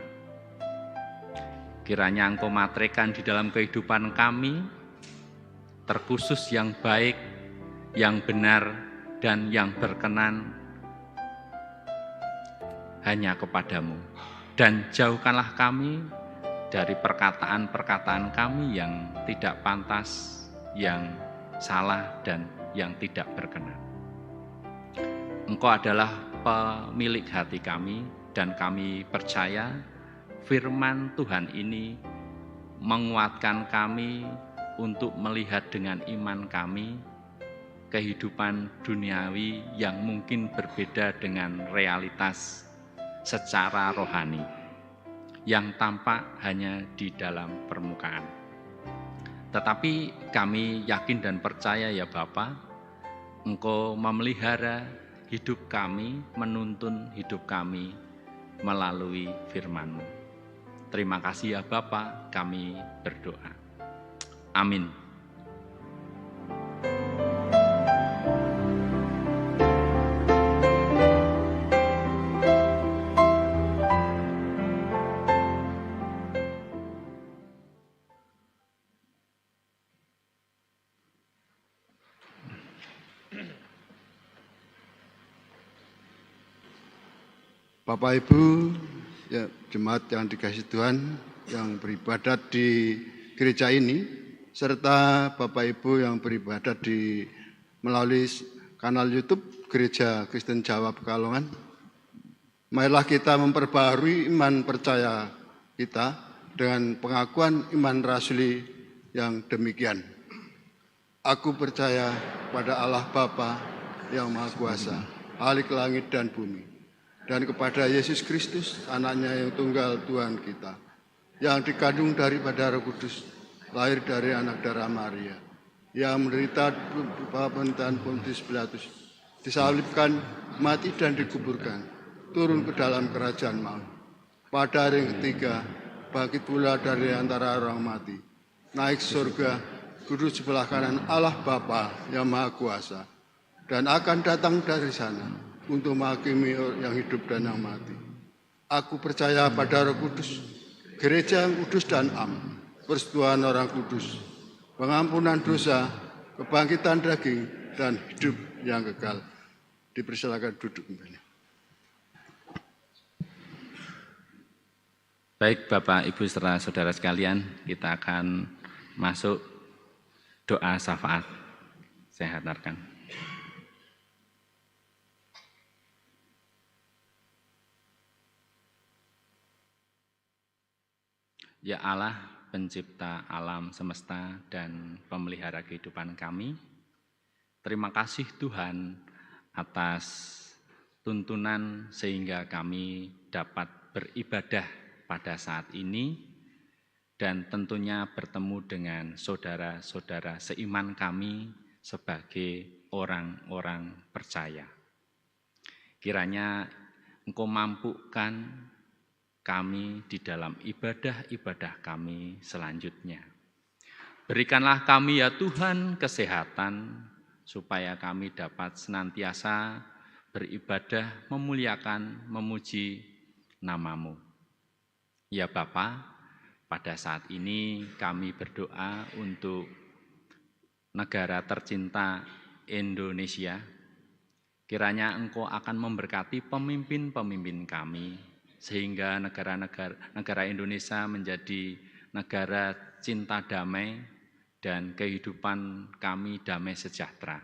[SPEAKER 3] Kiranya Engkau materaikan di dalam kehidupan kami, terkhusus yang baik, yang benar, dan yang berkenan hanya kepadamu. Dan jauhkanlah kami dari perkataan-perkataan kami yang tidak pantas, yang salah, dan yang tidak berkenan. Engkau adalah pemilik hati kami, dan kami percaya firman Tuhan ini menguatkan kami untuk melihat dengan iman kami kehidupan duniawi yang mungkin berbeda dengan realitas secara rohani yang tampak hanya di dalam permukaan. Tetapi kami yakin dan percaya ya Bapa, Engkau memelihara hidup kami, menuntun hidup kami melalui firman-Mu. Terima kasih ya Bapa, kami berdoa. Amin.
[SPEAKER 4] Bapak Ibu, ya, jemaat yang dikasihi Tuhan yang beribadat di gereja ini, serta Bapak Ibu yang beribadat melalui kanal YouTube Gereja Kristen Jawa Pekalongan. Marilah kita memperbaharui iman percaya kita dengan pengakuan iman rasuli yang demikian. Aku percaya pada Allah Bapa yang Maha Kuasa, Khalik langit dan bumi, dan kepada Yesus Kristus, anaknya yang tunggal Tuhan kita, yang dikandung daripada Roh Kudus, lahir dari anak darah Maria, yang menderita pemerintahan Pontius Pilatus, disalibkan, mati dan dikuburkan, turun ke dalam kerajaan maut. Pada hari yang ketiga, bangkit pula dari antara orang mati, naik surga, duduk sebelah kanan Allah Bapa yang Maha Kuasa, dan akan datang dari sana untuk menghakimi yang hidup dan yang mati. Aku percaya pada Roh Kudus, gereja yang kudus dan am, persekutuan orang kudus, pengampunan dosa, kebangkitan daging, dan hidup yang kekal. Dipersilakan duduk kembali.
[SPEAKER 3] Baik Bapak, Ibu, serta saudara sekalian, kita akan masuk doa syafaat. Saya hantarkan. Ya Allah, pencipta alam semesta dan pemelihara kehidupan kami, terima kasih Tuhan atas tuntunan sehingga kami dapat beribadah pada saat ini dan tentunya bertemu dengan saudara-saudara seiman kami sebagai orang-orang percaya. Kiranya Engkau mampukan kami di dalam ibadah-ibadah kami selanjutnya. Berikanlah kami ya Tuhan kesehatan, supaya kami dapat senantiasa beribadah, memuliakan, memuji nama-Mu. Ya Bapa, pada saat ini kami berdoa untuk negara tercinta Indonesia. Kiranya Engkau akan memberkati pemimpin-pemimpin kami, sehingga negara Indonesia menjadi negara cinta damai dan kehidupan kami damai sejahtera.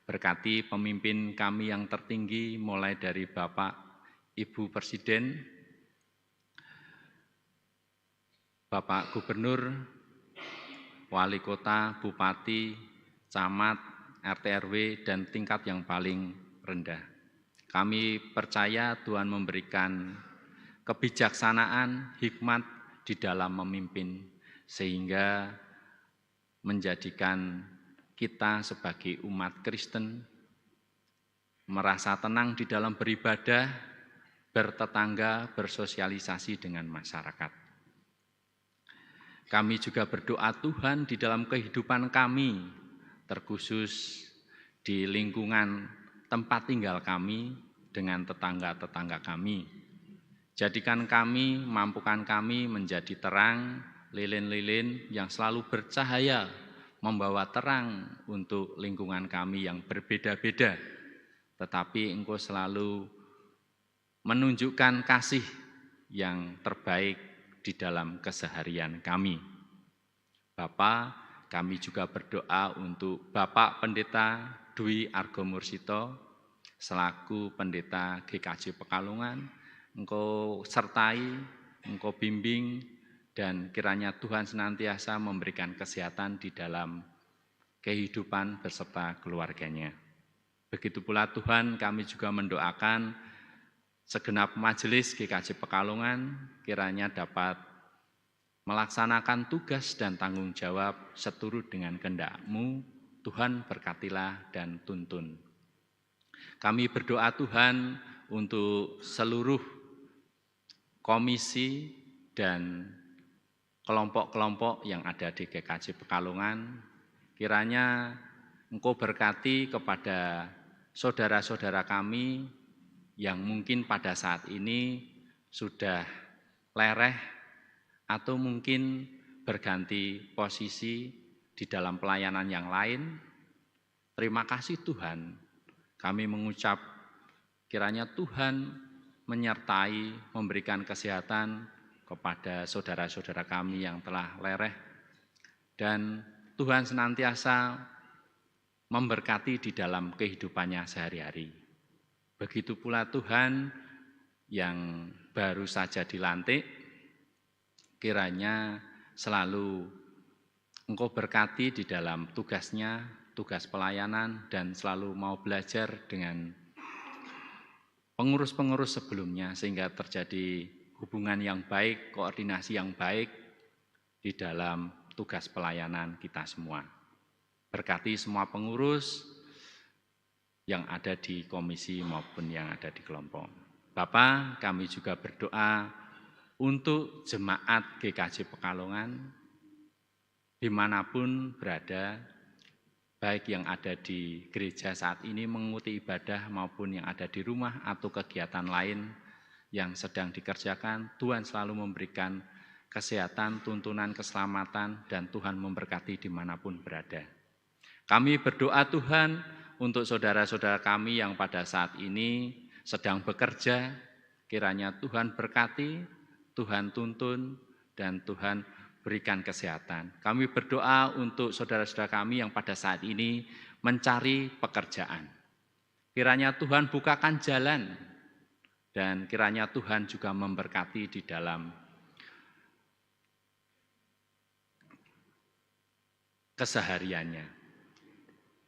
[SPEAKER 3] Berkati pemimpin kami yang tertinggi, mulai dari Bapak Ibu Presiden, Bapak Gubernur, Wali Kota, Bupati, Camat, RT RW, dan tingkat yang paling rendah. Kami percaya Tuhan memberikan kebijaksanaan, hikmat di dalam memimpin, sehingga menjadikan kita sebagai umat Kristen merasa tenang di dalam beribadah, bertetangga, bersosialisasi dengan masyarakat. Kami juga berdoa Tuhan di dalam kehidupan kami, terkhusus di lingkungan tempat tinggal kami dengan tetangga-tetangga kami. Jadikan kami, mampukan kami menjadi terang, lilin-lilin yang selalu bercahaya, membawa terang untuk lingkungan kami yang berbeda-beda. Tetapi Engkau selalu menunjukkan kasih yang terbaik di dalam keseharian kami. Bapa, kami juga berdoa untuk Bapak Pendeta Dwi Argo Mursito, selaku Pendeta GKJ Pekalongan. Engkau sertai Engkau bimbing, dan kiranya Tuhan senantiasa memberikan kesehatan di dalam kehidupan beserta keluarganya. Begitu pula Tuhan, kami juga mendoakan segenap majelis GKJ Pekalongan kiranya dapat melaksanakan tugas dan tanggung jawab seturut dengan kehendak-Mu. Tuhan berkatilah dan tuntun. Kami berdoa Tuhan untuk seluruh komisi dan kelompok-kelompok yang ada di GKJ Pekalongan. Kiranya Engkau berkati kepada saudara-saudara kami yang mungkin pada saat ini sudah lereh atau mungkin berganti posisi di dalam pelayanan yang lain. Terima kasih Tuhan, kami mengucap kiranya Tuhan menyertai, memberikan kesehatan kepada saudara-saudara kami yang telah lereh, dan Tuhan senantiasa memberkati di dalam kehidupannya sehari-hari. Begitu pula Tuhan yang baru saja dilantik, kiranya selalu Engkau berkati di dalam tugasnya, tugas pelayanan, dan selalu mau belajar dengan pengurus-pengurus sebelumnya sehingga terjadi hubungan yang baik, koordinasi yang baik di dalam tugas pelayanan kita semua. Berkati semua pengurus yang ada di komisi maupun yang ada di kelompok. Bapak, kami juga berdoa untuk jemaat GKJ Pekalongan dimanapun berada, baik yang ada di gereja saat ini mengikuti ibadah maupun yang ada di rumah atau kegiatan lain yang sedang dikerjakan. Tuhan selalu memberikan kesehatan, tuntunan, keselamatan, dan Tuhan memberkati dimanapun berada. Kami berdoa Tuhan untuk saudara-saudara kami yang pada saat ini sedang bekerja, kiranya Tuhan berkati, Tuhan tuntun, dan Tuhan berikan kesehatan. Kami berdoa untuk saudara-saudara kami yang pada saat ini mencari pekerjaan. Kiranya Tuhan bukakan jalan, dan kiranya Tuhan juga memberkati di dalam kesehariannya.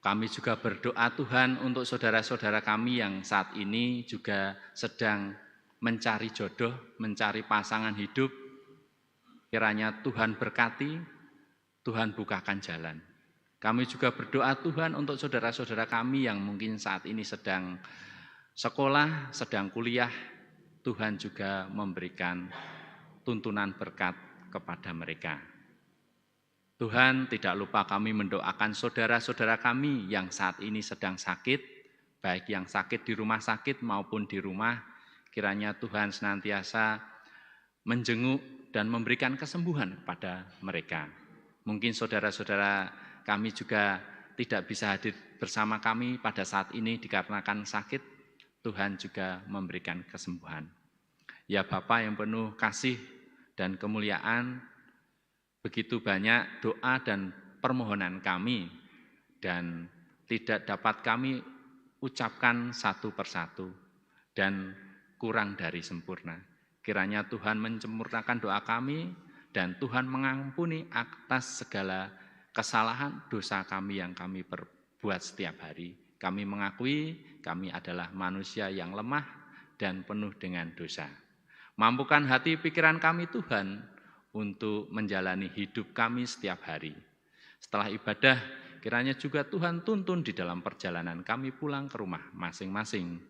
[SPEAKER 3] Kami juga berdoa Tuhan untuk saudara-saudara kami yang saat ini juga sedang mencari jodoh, mencari pasangan hidup. Kiranya Tuhan berkati, Tuhan bukakan jalan. Kami juga berdoa Tuhan untuk saudara-saudara kami yang mungkin saat ini sedang sekolah, sedang kuliah. Tuhan juga memberikan tuntunan berkat kepada mereka. Tuhan, tidak lupa kami mendoakan saudara-saudara kami yang saat ini sedang sakit, baik yang sakit di rumah sakit maupun di rumah. Kiranya Tuhan senantiasa menjenguk dan memberikan kesembuhan kepada mereka. Mungkin saudara-saudara kami juga tidak bisa hadir bersama kami pada saat ini dikarenakan sakit. Tuhan juga memberikan kesembuhan. Ya Bapa yang penuh kasih dan kemuliaan, begitu banyak doa dan permohonan kami dan tidak dapat kami ucapkan satu persatu dan kurang dari sempurna. Kiranya Tuhan menyempurnakan doa kami dan Tuhan mengampuni atas segala kesalahan dosa kami yang kami perbuat setiap hari. Kami mengakui kami adalah manusia yang lemah dan penuh dengan dosa. Mampukan hati pikiran kami Tuhan untuk menjalani hidup kami setiap hari. Setelah ibadah, kiranya juga Tuhan tuntun di dalam perjalanan kami pulang ke rumah masing-masing.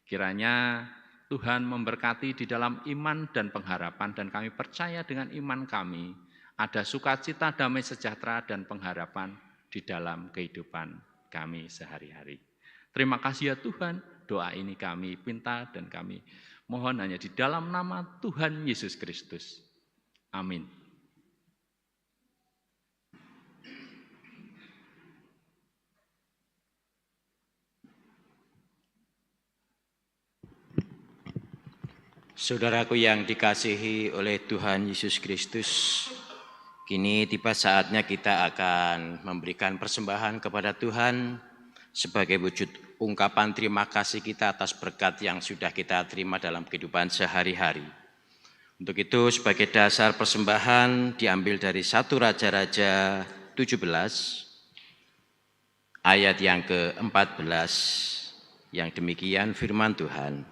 [SPEAKER 3] Kiranya Tuhan memberkati di dalam iman dan pengharapan, dan kami percaya dengan iman kami ada sukacita, damai sejahtera, dan pengharapan di dalam kehidupan kami sehari-hari. Terima kasih ya Tuhan, doa ini kami pinta dan kami mohon hanya di dalam nama Tuhan Yesus Kristus. Amin.
[SPEAKER 5] Saudaraku yang dikasihi oleh Tuhan Yesus Kristus, kini tiba saatnya kita akan memberikan persembahan kepada Tuhan sebagai wujud ungkapan terima kasih kita atas berkat yang sudah kita terima dalam kehidupan sehari-hari. Untuk itu sebagai dasar persembahan diambil dari 1 Raja-Raja 17 ayat yang ke-14 yang demikian firman Tuhan.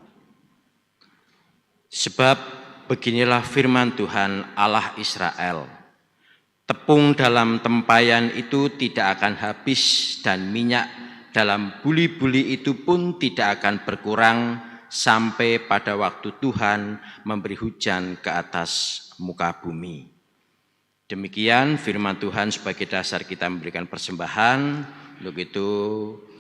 [SPEAKER 5] Sebab beginilah firman Tuhan Allah Israel, tepung dalam tempayan itu tidak akan habis dan minyak dalam buli-buli itu pun tidak akan berkurang sampai pada waktu Tuhan memberi hujan ke atas muka bumi. Demikian firman Tuhan sebagai dasar kita memberikan persembahan. Untuk itu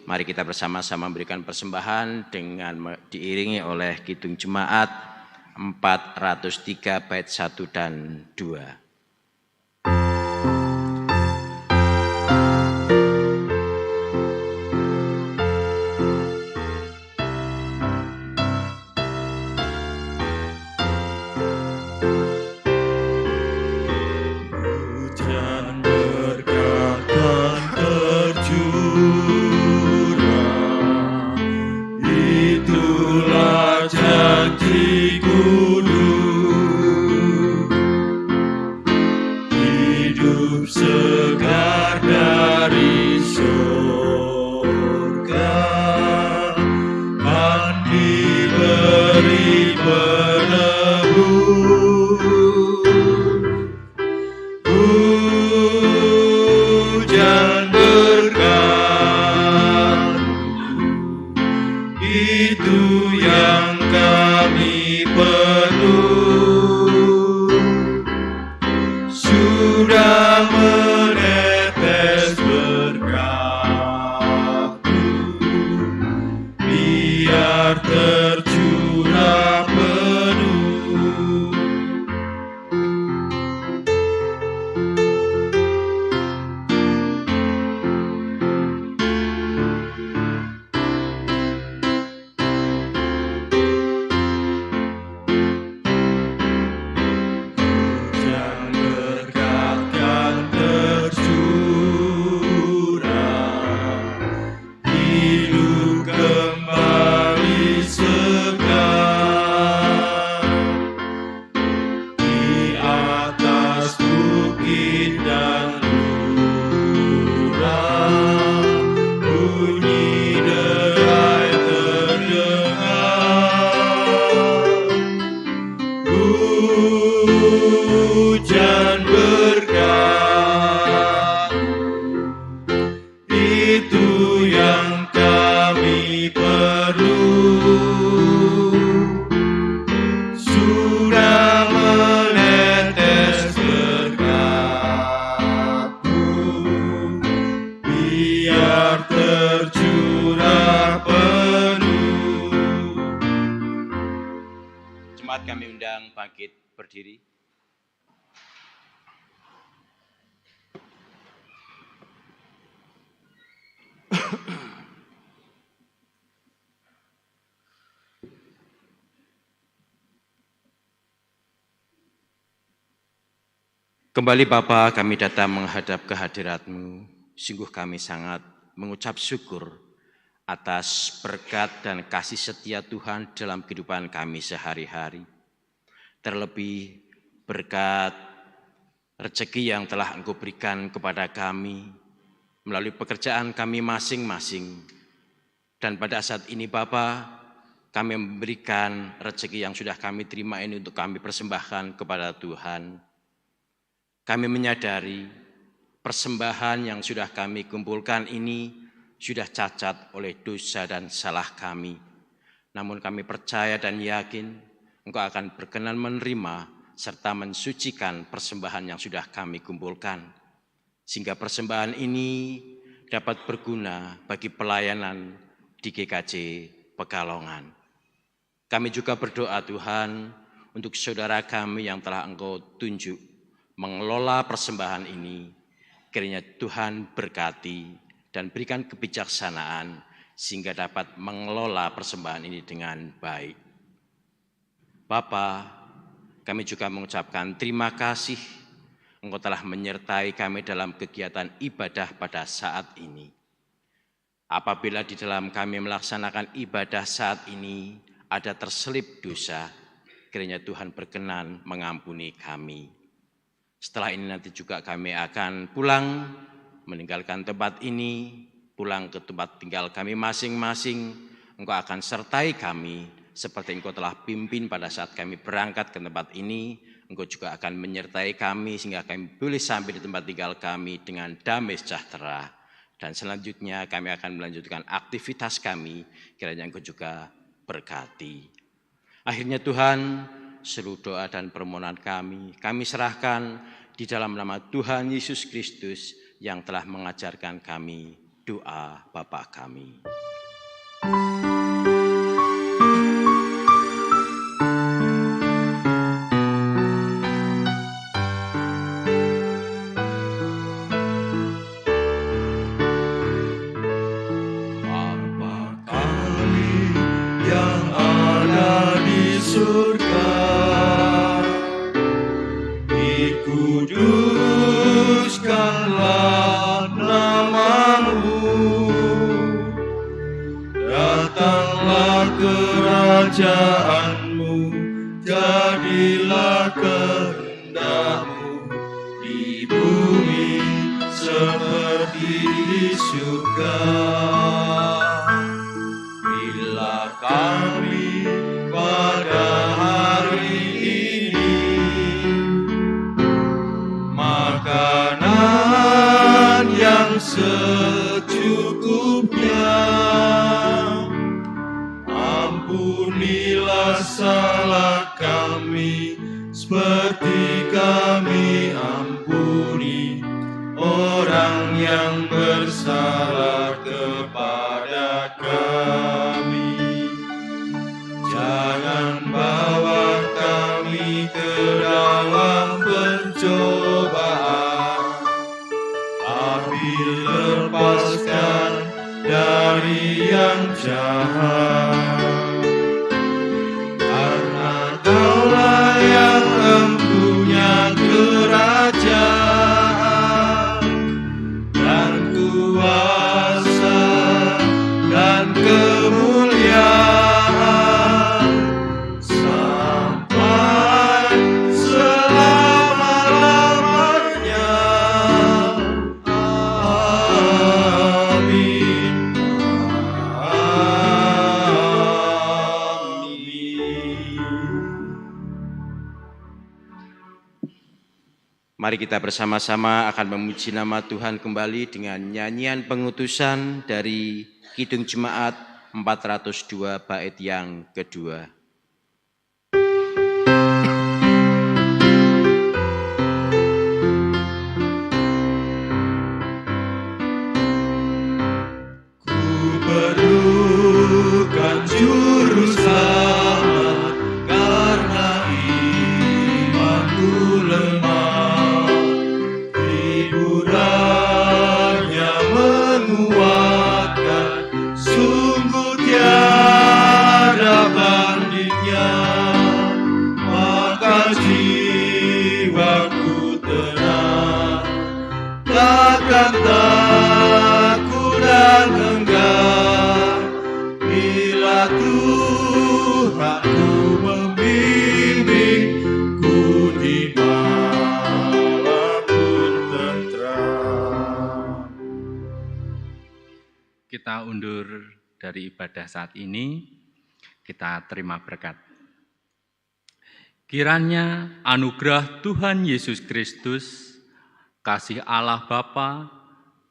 [SPEAKER 5] mari kita bersama-sama memberikan persembahan dengan diiringi oleh Kidung Jemaat 403 bait 1 dan 2. Kembali Bapa, kami datang menghadap kehadirat-Mu. Sungguh kami sangat mengucap syukur atas berkat dan kasih setia Tuhan dalam kehidupan kami sehari-hari. Terlebih berkat rezeki yang telah Engkau berikan kepada kami melalui pekerjaan kami masing-masing. Dan pada saat ini Bapa, kami memberikan rezeki yang sudah kami terima ini untuk kami persembahkan kepada Tuhan. Kami menyadari persembahan yang sudah kami kumpulkan ini sudah cacat oleh dosa dan salah kami. Namun kami percaya dan yakin Engkau akan berkenan menerima serta mensucikan persembahan yang sudah kami kumpulkan. Sehingga persembahan ini dapat berguna bagi pelayanan di GKJ Pekalongan. Kami juga berdoa Tuhan untuk saudara kami yang telah Engkau tunjuk mengelola persembahan ini, kiranya Tuhan berkati dan berikan kebijaksanaan sehingga dapat mengelola persembahan ini dengan baik. Bapa, kami juga mengucapkan terima kasih Engkau telah menyertai kami dalam kegiatan ibadah pada saat ini. Apabila di dalam kami melaksanakan ibadah saat ini ada terselip dosa, kiranya Tuhan berkenan mengampuni kami. Setelah ini nanti juga kami akan pulang, meninggalkan tempat ini, pulang ke tempat tinggal kami masing-masing. Engkau akan sertai kami, seperti Engkau telah pimpin pada saat kami berangkat ke tempat ini. Engkau juga akan menyertai kami sehingga kami boleh sampai di tempat tinggal kami dengan damai sejahtera. Dan selanjutnya kami akan melanjutkan aktivitas kami, kiranya Engkau juga berkati. Akhirnya Tuhan, seluruh doa dan permohonan kami serahkan di dalam nama Tuhan Yesus Kristus yang telah mengajarkan kami doa Bapa kami.
[SPEAKER 2] Kuduskanlah namamu, datanglah kerajaanmu, jadilah kehendakmu di bumi seperti di surga. Bila kami pada hari ini makanan yang secukupnya, ampunilah salah kami seperti kami ampuni orang yang bersalah kepada kami. Jangan bawa kami ke dalam pencobaan, tapi lepaskan dari yang jahat. Karena Kaulah yang mempunyai kerajaan dan kuasa dan kemuliaan sampai selama-lamanya. Amin.
[SPEAKER 5] Mari kita bersama-sama akan memuji nama Tuhan kembali dengan nyanyian pengutusan dari Kidung Jemaat 402 bait yang kedua.
[SPEAKER 2] Ku perlukan juru selamat karena imanku lemah. Hiburannya menguatkan, sungguh tiada bandingnya. Maka jiwaku tenang, takkan takut dan enggan bila Tuhanku membimbingku di malam pun tentram.
[SPEAKER 3] Kita undur dari ibadah saat ini, kita terima berkat. Kiranya anugerah Tuhan Yesus Kristus, kasih Allah Bapa,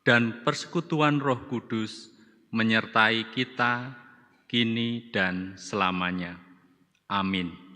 [SPEAKER 3] dan persekutuan Roh Kudus menyertai kita kini dan selamanya. Amin.